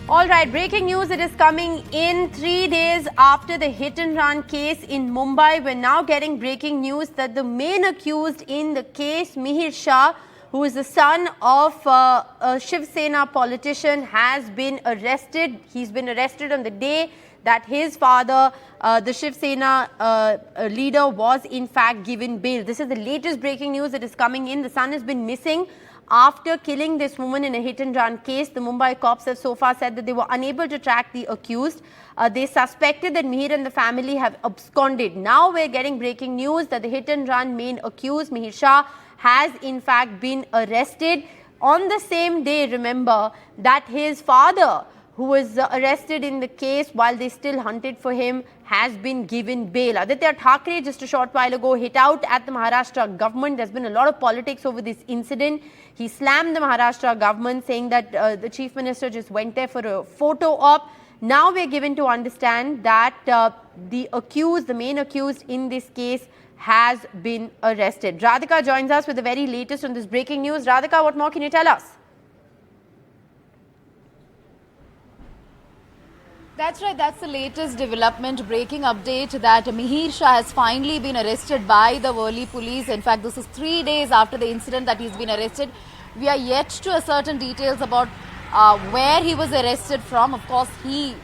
All right, breaking news. It is coming in 3 days after the hit and run case in Mumbai. We're now getting breaking news that the main accused in the case, Mihir Shah, who is the son of a Shiv Sena politician, has been arrested. He's been arrested on the day that his father, the Shiv Sena leader, was in fact given bail. This is the latest breaking news that is coming in. The son has been missing after killing this woman in a hit and run case. The Mumbai cops have so far said that they were unable to track the accused. They suspected that Mihir and the family have absconded. Now we're getting breaking news that the hit and run main accused, Mihir Shah, has in fact been arrested. On the same day, remember, that his father, who was arrested in the case while they still hunted for him, has been given bail. Aditya Thackeray just a short while ago hit out at the Maharashtra government. There's been a lot of politics over this incident. He slammed the Maharashtra government, saying that the chief minister just went there for a photo op. Now we're given to understand that the main accused in this case, has been arrested. Radhika joins us with the very latest on this breaking news. Radhika, what more can you tell us? That's right. That's the latest development, breaking update that Mihir Shah has finally been arrested by the Worli police. In fact, this is 3 days after the incident that he's been arrested. We are yet to ascertain details about where he was arrested from. Of course, he's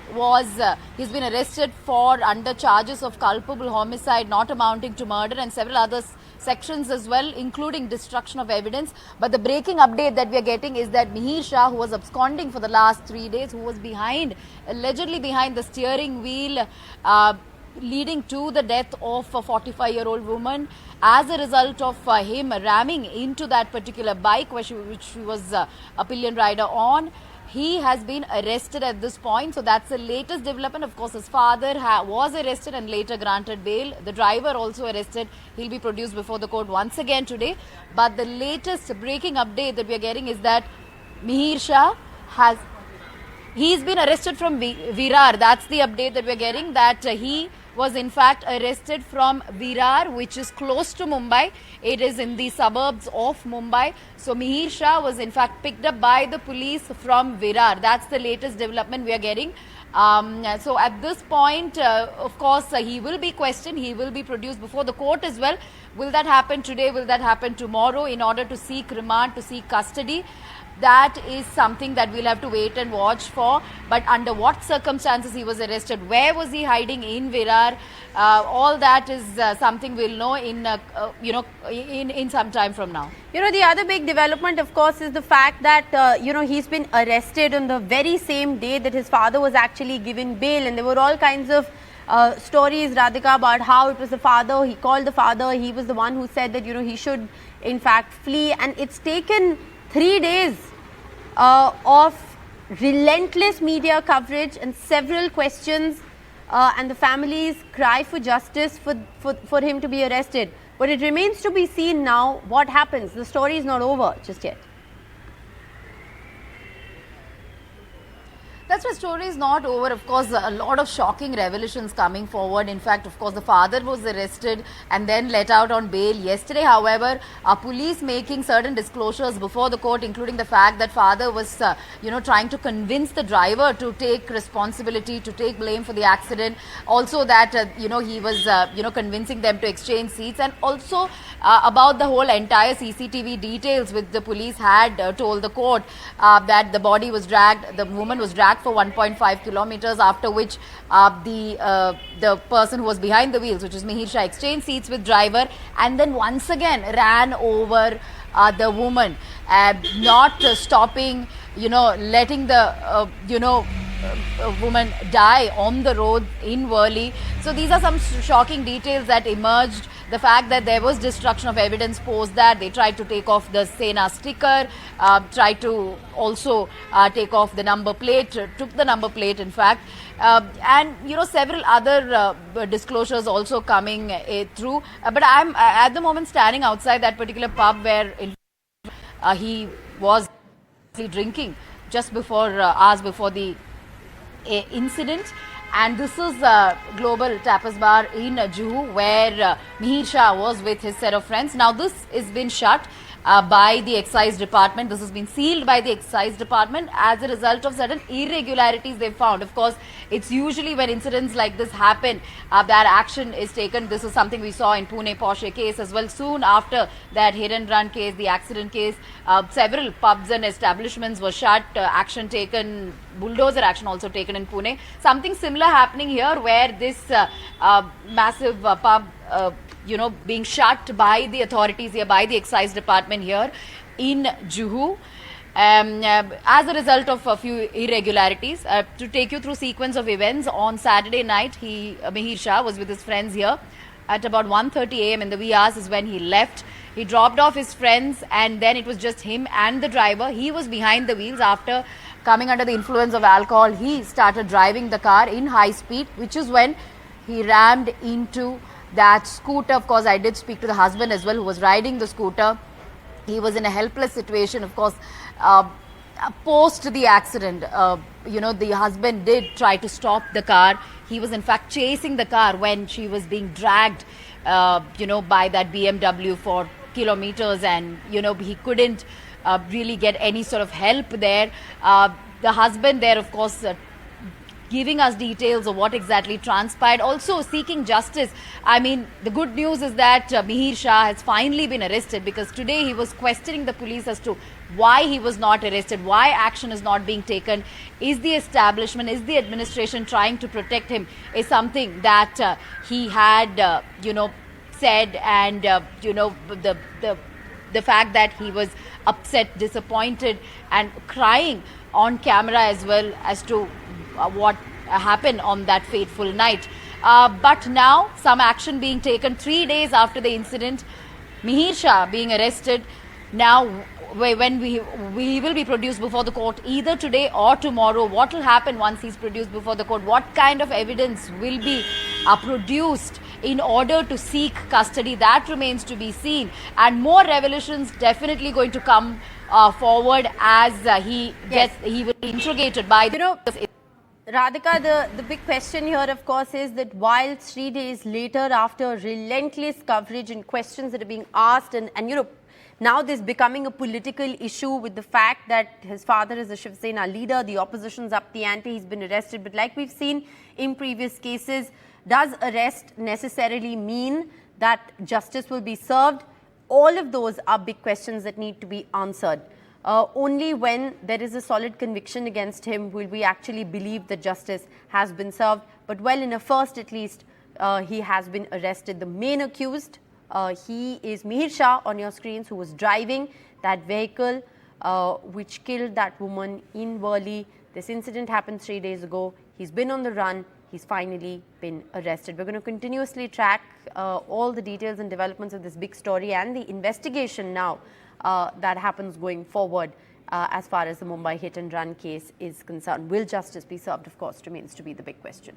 been arrested for under charges of culpable homicide not amounting to murder and several other sections as well, including destruction of evidence. But the breaking update that we are getting is that Mihir Shah, who was absconding for the last 3 days, who was allegedly behind the steering wheel, leading to the death of a 45-year-old woman as a result of him ramming into that particular bike which he was a pillion rider on. He has been arrested at this point. So that's the latest development. Of course, his father was arrested and later granted bail. The driver also arrested. He'll be produced before the court once again today. But the latest breaking update that we are getting is that Mihir Shah he's been arrested from Virar. That's the update that we're getting, that he was in fact arrested from Virar, which is close to Mumbai. It is in the suburbs of Mumbai. So Mihir Shah was in fact picked up by the police from Virar. That's the latest development we are getting. So at this point, of course, he will be questioned. He will be produced before the court as well. Will that happen today? Will that happen tomorrow in order to seek remand, to seek custody? That is something that we'll have to wait and watch for. But under what circumstances he was arrested, where was he hiding in Virar, all that is something we'll know in some time from now. The other big development, of course, is the fact that he's been arrested on the very same day that his father was actually given bail, and there were all kinds of stories, Radhika, about how it was the father. He called the father. He was the one who said that he should in fact flee, and it's taken 3 days of relentless media coverage and several questions and the family's cry for justice for him to be arrested. But it remains to be seen now what happens. The story is not over just yet. That's why story is not over. Of course, a lot of shocking revelations coming forward. In fact, of course, the father was arrested and then let out on bail yesterday. However, police making certain disclosures before the court, including the fact that father was, trying to convince the driver to take responsibility, to take blame for the accident. Also that, he was, convincing them to exchange seats, and also about the whole entire CCTV details which the police had told the court that the body was dragged, the woman was dragged for 1.5 kilometers, after which the person who was behind the wheels, which is Mihir Shah, exchanged seats with driver and then once again ran over the woman, not stopping, letting the woman die on the road in Worli. So these are some shocking details that emerged. The fact that there was destruction of evidence post that they tried to take off the Sena sticker, tried to also take off the number plate, took the number plate in fact, and several other disclosures also coming through. But I'm at the moment standing outside that particular pub where he was drinking just before hours before the incident. And this is Global Tapas Bar in Juhu, where Mihir Shah was with his set of friends. Now this has been shut. by the excise department. This has been sealed by the excise department as a result of certain irregularities they found. Of course, it's usually when incidents like this happen that action is taken. This is something we saw in Pune Porsche case as well. Soon after that hit and run case, the accident case, several pubs and establishments were shut, action taken, bulldozer action also taken in Pune. Something similar happening here where this massive pub being shut by the authorities here, by the excise department here in Juhu. As a result of a few irregularities. To take you through sequence of events, on Saturday night, Mihir Shah was with his friends here. At about 1:30 a.m. in the wee hours is when he left. He dropped off his friends and then it was just him and the driver. He was behind the wheels. After coming under the influence of alcohol, he started driving the car in high speed, which is when he rammed into that scooter. Of course, I did speak to the husband as well, who was riding the scooter. He was in a helpless situation. Of course, post the accident, the husband did try to stop the car. He was in fact chasing the car when she was being dragged, by that BMW for kilometers, and he couldn't really get any sort of help there. The husband there, of course, giving us details of what exactly transpired, also seeking justice. I mean, the good news is that Mihir Shah has finally been arrested, because today he was questioning the police as to why he was not arrested, why action is not being taken. Is the establishment, is the administration trying to protect him, is something that he had, said, and, the fact that he was upset, disappointed and crying on camera as well as to what happened on that fateful night. But now some action being taken 3 days after the incident. Mihir Shah being arrested. Now when we will be produced before the court either today or tomorrow. What will happen once he's produced before the court? What kind of evidence will be produced in order to seek custody? That remains to be seen, and more revelations definitely going to come forward as he will be interrogated by Radhika, the big question here, of course, is that while 3 days later, after relentless coverage and questions that are being asked, and now this becoming a political issue with the fact that his father is a Shiv Sena leader, the opposition's up the ante, he's been arrested. But like we've seen in previous cases, does arrest necessarily mean that justice will be served? All of those are big questions that need to be answered. Only when there is a solid conviction against him will we actually believe that justice has been served. But well, in a first at least, he has been arrested. The main accused, he is Mihir Shah on your screens, who was driving that vehicle which killed that woman in Worli. This incident happened 3 days ago. He's been on the run. He's finally been arrested. We're going to continuously track all the details and developments of this big story and the investigation now that happens going forward as far as the Mumbai hit and run case is concerned. Will justice be served, of course, remains to be the big question.